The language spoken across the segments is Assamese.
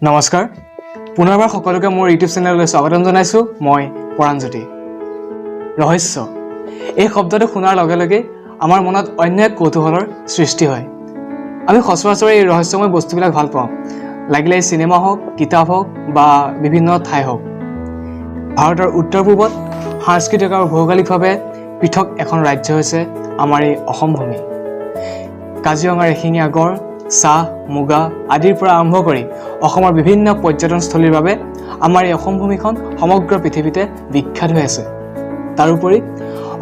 নমস্কাৰ পুনৰবাৰ সকলোকে মোৰ ইউটিউব চেনেললৈ স্বাগতম জনাইছোঁ মই পৰাঞ্জতি ৰহস্য এই শব্দটো শুনাৰ লগে লগে আমাৰ মনত অন্য এক কৌতূহলৰ সৃষ্টি হয় আমি সচৰাচৰ এই ৰহস্যময় বস্তুবিলাক ভাল পাওঁ লাগিলে চিনেমা হওক কিতাপ হওক বা বিভিন্ন ঠাই হওক ভাৰতৰ উত্তৰ পূবত সাংস্কৃতিক আৰু ভৌগোলিকভাৱে পৃথক এখন ৰাজ্য হৈছে আমাৰ এই অসম ভূমি কাজিৰঙাৰ এশিঙীয়া গড় চাহ মুগা আদিৰ পৰা আৰম্ভ কৰি অসমৰ বিভিন্ন পৰ্যটনস্থলীৰ বাবে আমাৰ এই অসম ভূমিখন সমগ্ৰ পৃথিৱীতে বিখ্যাত হৈ আছে তাৰোপৰি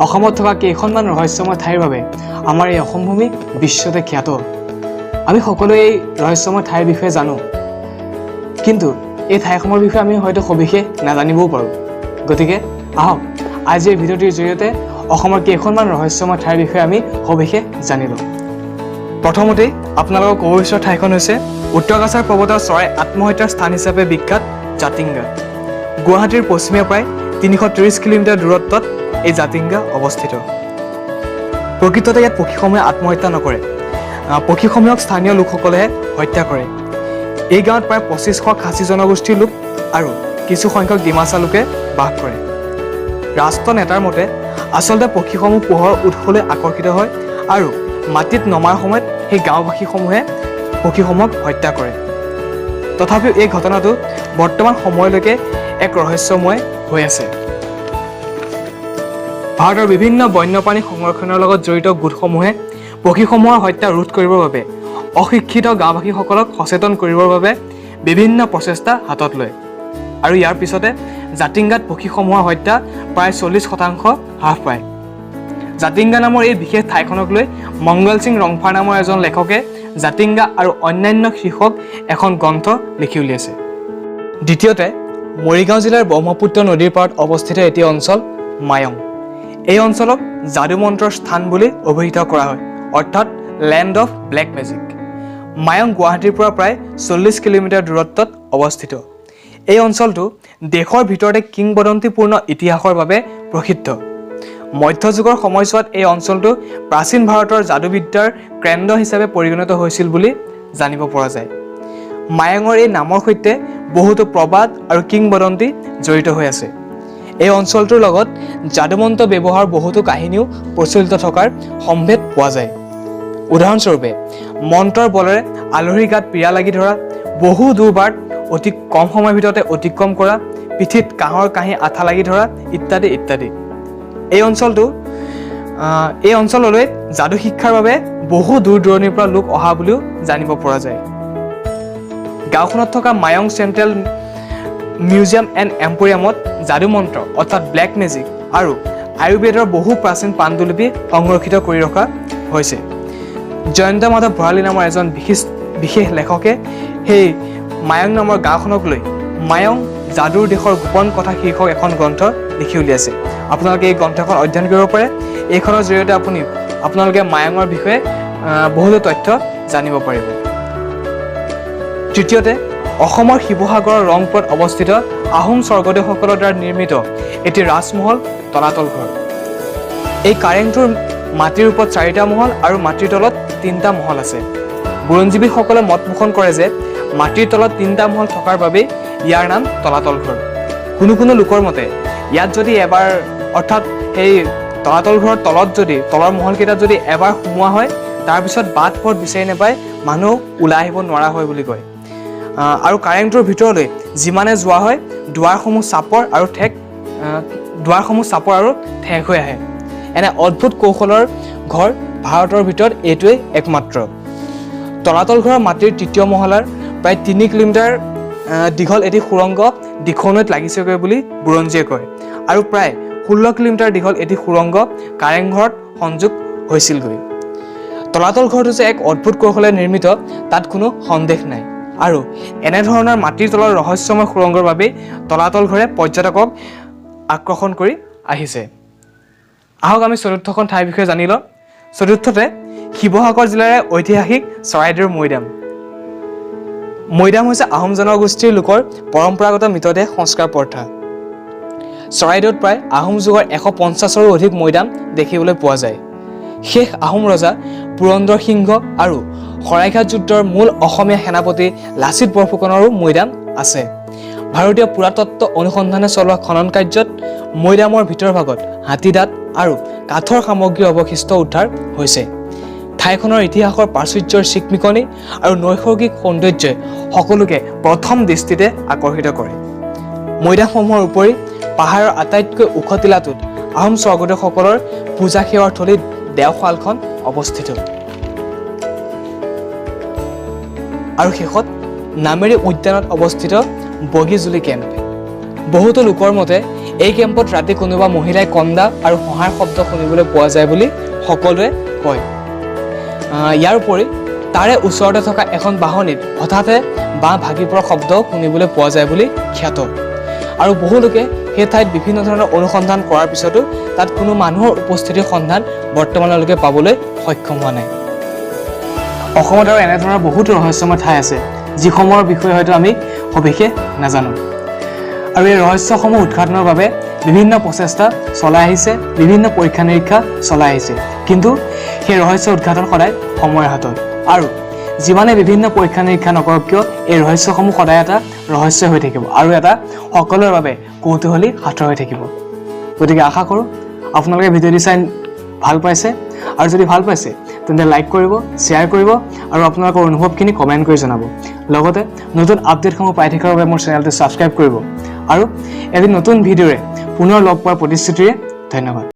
অসমত থকা কেইখনমান ৰহস্যময় ঠাইৰ বাবে আমাৰ এই অসম ভূমি বিশ্বতে খ্যাত আমি সকলোৱে এই ৰহস্যময় ঠাইৰ বিষয়ে জানো কিন্তু এই ঠাইসমূহৰ বিষয়ে আমি হয়তো সবিশেষ নাজানিবও পাৰোঁ গতিকে আহক আজি এই ভিডিঅ'টিৰ জৰিয়তে অসমৰ কেইখনমান ৰহস্যময় ঠাইৰ বিষয়ে আমি সবিশেষ জানি লওঁ প্ৰথমতে আপোনালোকক ক'ব বিচৰা ঠাইখন হৈছে উত্তৰ কাছাৰ পৰ্বতৰ চৰাই আত্মহত্যাৰ স্থান হিচাপে বিখ্যাত জাতিংগা গুৱাহাটীৰ পশ্চিমে প্ৰায় 330 কিলোমিটাৰ দূৰত্বত এই জাতিংগা অৱস্থিত প্ৰকৃততে ইয়াত পক্ষীসমূহে আত্মহত্যা নকৰে পক্ষীসমূহক স্থানীয় লোকসকলেহে হত্যা কৰে এই গাঁৱত প্ৰায় 2500 খাচী জনগোষ্ঠীৰ লোক আৰু কিছু সংখ্যক ডিমাচা লোকে বাস কৰে ৰাষ্ট্ৰ নেতাৰ মতে আচলতে পক্ষীসমূহ পোহৰ উৎসলৈ আকৰ্ষিত হয় আৰু মাটিত নমাৰ সময়ত সেই গাঁওবাসীসমূহে পক্ষীসমূহক হত্যা কৰে তথাপিও এই ঘটনাটো বৰ্তমান সময়লৈকে এক ৰহস্যময় হৈ আছে ভাৰতৰ বিভিন্ন বন্যপ্ৰাণী সংৰক্ষণৰ লগত জড়িত গোটসমূহে পক্ষীসমূহৰ হত্যা ৰোধ কৰিবৰ বাবে অশিক্ষিত গাঁওবাসীসকলক সচেতন কৰিবৰ বাবে বিভিন্ন প্ৰচেষ্টা হাতত লয় আৰু ইয়াৰ পিছতে জাতিংগাত পক্ষীসমূহৰ হত্যা প্ৰায় 40% হ্ৰাস পায় জাতিংগা নামৰ এই বিশেষ ঠাইখনক লৈ মংগল সিং ৰংফাৰ নামৰ এজন লেখকে জাতিংগা আৰু অন্যান্য শীৰ্ষক এখন গ্ৰন্থ লিখি উলিয়াইছে দ্বিতীয়তে মৰিগাঁও জিলাৰ ব্ৰহ্মপুত্ৰ নদীৰ পাৰত অৱস্থিত এটি অঞ্চল মায়ং এই অঞ্চলক যাদু মন্ত্ৰৰ স্থান বুলি অভিহিত কৰা হয় অৰ্থাৎ land of black magic Mayong গুৱাহাটীৰ পৰা প্ৰায় 40 কিলোমিটাৰ দূৰত্বত অৱস্থিত এই অঞ্চলটো দেশৰ ভিতৰতে কিংবদন্তিপূৰ্ণ ইতিহাসৰ বাবে প্ৰসিদ্ধ মধ্যযুগৰ সময়ছোৱাত এই অঞ্চলটো প্ৰাচীন ভাৰতৰ যাদুবিদ্যাৰ কেন্দ্ৰ হিচাপে পৰিগণিত হৈছিল বুলি জানিব পৰা যায় মায়ঙৰ এই নামৰ সৈতে বহুতো প্ৰবাদ আৰু কিংবদন্তি জড়িত হৈ আছে এই অঞ্চলটোৰ লগত যাদুমন্ত্ৰ ব্যৱহাৰ বহুতো কাহিনীও প্ৰচলিত থকাৰ সম্ভেদ পোৱা যায় উদাহৰণস্বৰূপে মন্ত্ৰৰ বলেৰে আলহীৰ গাত পীড়া লাগি ধৰা বহু দূৰবাট অতি কম সময়ৰ ভিতৰতে অতিক্ৰম কৰা পিঠিত কাঁহৰ কাঁহী আঠা লাগি ধৰা ইত্যাদি ইত্যাদি এই অঞ্চললৈ যাদু শিক্ষাৰ বাবে বহু দূৰ দূৰণিৰ পৰা লোক অহা বুলিও জানিব পৰা যায় গাঁওখনত থকা মায়ং চেণ্ট্ৰেল মিউজিয়াম এণ্ড এম্পৰিয়ামত যাদু মন্ত্ৰ অৰ্থাৎ ব্লেক মেজিক আৰু আয়ুৰ্বেদৰ বহু প্ৰাচীন পাণ্ডুলিপি সংৰক্ষিত কৰি ৰখা হৈছে জয়ন্ত মাধৱ ভৰালী নামৰ এজন বিশেষ লেখকে সেই মায়ং নামৰ গাঁওখনক লৈ মায়ং যাদুৰ দেশৰ গোপন কথা শীৰ্ষক এখন গ্ৰন্থ লিখি উলিয়াইছে আপোনালোকে এই গ্ৰন্থখন অধ্যয়ন কৰিব পাৰে এইখনৰ জৰিয়তে আপোনালোকে মায়ঙৰ বিষয়ে বহুতো তথ্য জানিব পাৰিব তৃতীয়তে অসমৰ শিৱসাগৰৰ ৰংপুৰত অৱস্থিত আহোম স্বৰ্গদেউসকলৰ দ্বাৰা নিৰ্মিত এটি ৰাজমহল তলাতল ঘৰ এই কাৰেংটোৰ মাটিৰ ওপৰত 4টা মহল আৰু মাটিৰ তলত 3টা মহল আছে বুৰঞ্জীবিদসকলে মত পোষণ কৰে যে মাটিৰ তলত 3টা মহল থকাৰ বাবে ইয়াৰ নাম তলাতল ঘৰ কোনো লোকৰ মতে ইয়াত যদি এবাৰ অৰ্থাৎ সেই তলাতল ঘৰৰ তলত যদি তলৰ মহলকেইটাত যদি এবাৰ সোমোৱা হয় তাৰপিছত বাট পথ বিচাৰি নাপায় মানুহ ওলাই আহিব নোৱাৰা হয় বুলি কয় আৰু কাৰেংটোৰ ভিতৰলৈ যিমানে যোৱা হয় দুৱাৰসমূহ চাপৰ আৰু ঠেক হৈ আহে এনে অদ্ভুত কৌশলৰ ঘৰ ভাৰতৰ ভিতৰত এইটোৱে একমাত্ৰ তলাতল ঘৰৰ মাটিৰ 3য় মহলাৰ প্ৰায় 3 কিলোমিটাৰ দীঘল এটি সুৰংগ দিখৌনৈত লাগিছেগৈ বুলি বুৰঞ্জীয়ে কয় আৰু প্ৰায় 16 কিলোমিটাৰ দীঘল এটি সুৰংগ কাৰেংঘৰত সংযোগ হৈছিলগৈ তলাতল ঘৰটো যে এক অদ্ভুত কৌশলে নিৰ্মিত তাত কোনো সন্দেহ নাই আৰু এনেধৰণৰ মাটিৰ তলৰ ৰহস্যময় সুৰংগৰ বাবে তলাতল ঘৰে পৰ্যটকক আকৰ্ষণ কৰি আহিছে আহক আমি চতুৰ্থখন ঠাইৰ বিষয়ে জানি লওঁ চতুৰ্থতে শিৱসাগৰ জিলাৰ ঐতিহাসিক চৰাইদেউৰ মৈদাম হৈছে আহোম জনগোষ্ঠীৰ লোকৰ পৰম্পৰাগত মৃতদেহ সংস্কাৰ প্ৰথা চৰাইদেউত প্ৰায় আহোম যুগৰ 150ৰো অধিক মৈদাম দেখিবলৈ পোৱা যায় শেষ আহোম ৰজা পুৰন্দৰ সিংহ আৰু শৰাইঘাট যুদ্ধৰ মূল অসমীয়া সেনাপতি লাচিত বৰফুকনৰো মৈদাম আছে। ভাৰতীয় পুৰাতত্ত্ব অনুসন্ধানে চলোৱা খনন কাৰ্যত মৈদামৰ ভিতৰ ভাগত হাতীদাঁত আৰু কাঠৰ সামগ্ৰীৰ অৱশিষ্ট উদ্ধাৰ হৈছে। ঠাইখনৰ ইতিহাসৰ প্ৰাচুৰ্যৰ চিকমিকনি আৰু নৈসৰ্গিক সৌন্দৰ্যই সকলোকে প্ৰথম দৃষ্টিতে আকৰ্ষিত কৰে। মৈদামসমূহৰ উপৰি পাহাৰৰ আটাইতকৈ ওখ টিলাটোত আহোম স্বৰ্গদেউসকলৰ পূজা সেৱাৰ থলীত দেওশালখন অৱস্থিত। আৰু শেষত নামেৰি উদ্যানত অৱস্থিত বগীজুলি কেম্প। বহুতো লোকৰ মতে এই কেম্পত ৰাতি কোনোবা মহিলাই কন্দা আৰু হঁহাৰ শব্দ শুনিবলৈ পোৱা যায় বুলি সকলোৱে কয়। ইয়াৰ উপৰি তাৰে ওচৰতে থকা এখন বাহনিত হঠাতে বাঁহ ভাগি পৰা শব্দ শুনিবলৈ পোৱা যায় বুলি খ্যাত। আৰু বহু লোকে সেই ঠাইত বিভিন্ন ধৰণৰ অনুসন্ধান কৰাৰ পিছতো তাত কোনো মানুহৰ উপস্থিতিৰ সন্ধান বৰ্তমানলৈকে পাবলৈ সক্ষম হোৱা নাই। অসমত আৰু এনেধৰণৰ বহুতো ৰহস্যময় ঠাই আছে যিসমূহৰ বিষয়ে হয়তো আমি সবিশেষ নাজানো। আৰু এই ৰহস্যসমূহ উদ্ঘাটনৰ বাবে বিভিন্ন প্ৰচেষ্টা চলাই আহিছে, বিভিন্ন পৰীক্ষা নিৰীক্ষা চলাই আহিছে, কিন্তু সেই ৰহস্য উদ্ঘাটন সদায় সময়ৰ হাতত। আৰু যিমানে বিভিন্ন পৰীক্ষা নিৰীক্ষা নকৰক কিয় এই ৰহস্যসমূহ সদায় এটা ৰহস্য হৈ থাকিব আৰু এটা সকলোৰে বাবে কৌতূহলী সাঁথৰ হৈ থাকিব। গতিকে আশা কৰোঁ আপোনালোকে ভিডিঅ'টি চাই ভাল পাইছে, আৰু যদি ভাল পাইছে তেন্তে লাইক কৰিব, শ্বেয়াৰ কৰিব আৰু আপোনালোকৰ অনুভৱখিনি কমেণ্ট কৰি জনাব। লগতে নতুন আপডেটসমূহ পাই থকাৰ বাবে মোৰ চেনেলটো ছাবস্ক্ৰাইব কৰিব। আৰু এদিন নতুন ভিডিঅ'ৰে পুনৰ লগ পোৱাৰ প্ৰতিশ্ৰুতিৰে ধন্যবাদ।